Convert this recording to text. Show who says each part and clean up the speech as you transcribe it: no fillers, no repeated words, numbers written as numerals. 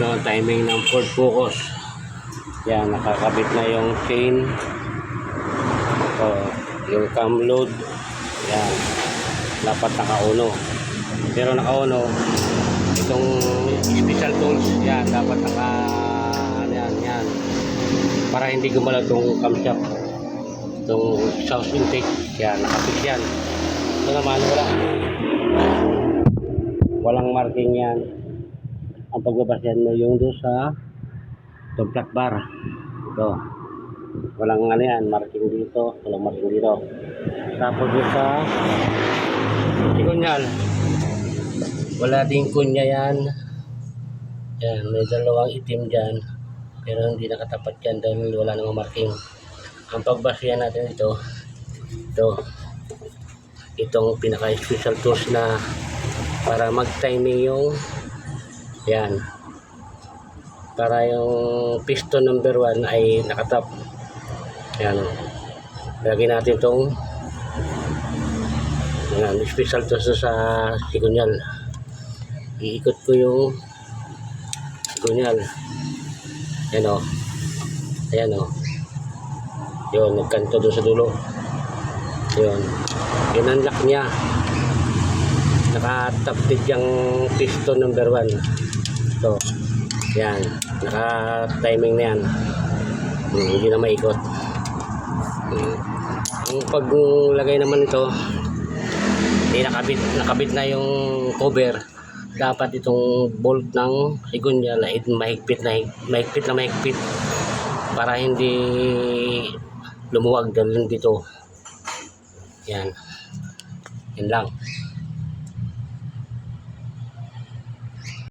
Speaker 1: So, timing ng Ford Focus. Yan, nakakabit na yung chain. So, yung cam load. Yan, dapat nakauno. Pero nakauno, itong special tools, yan, dapat yan. Para hindi gumalaw itong camshaft. Itong exhaust intake, yan, nakapit yan. Ito naman, walang marking yan. Ang pagbabasyan mo yung doon sa itong flat bar. Ito. Walang ano yan, marking dito, walang marking dito. Tapos doon sa sikunyal, wala ding kunya yan. Yan, may dalawang itim dyan. Pero hindi nakatapat yan dahil wala namang marking. Ang pagbasyan natin ito, itong pinaka-special tools na para mag-timing yung yan, para yung piston number 1 ay nakatap. Yan, lagyan natin itong yan, special tools sa sikunyal. Iikot ko yung sikunyal. Yan o, ayan o, yun, nagkanto doon sa dulo. Yun, yun ang lock niya. Nakataptid yung piston number 1. So, yan, naka-timing na yan. Hindi na maikot. Ang paglagay naman ito, nakabit na yung cover. Dapat itong bolt ng sikunyal ay mahigpit para hindi lumuwag dahil dito. Yan lang.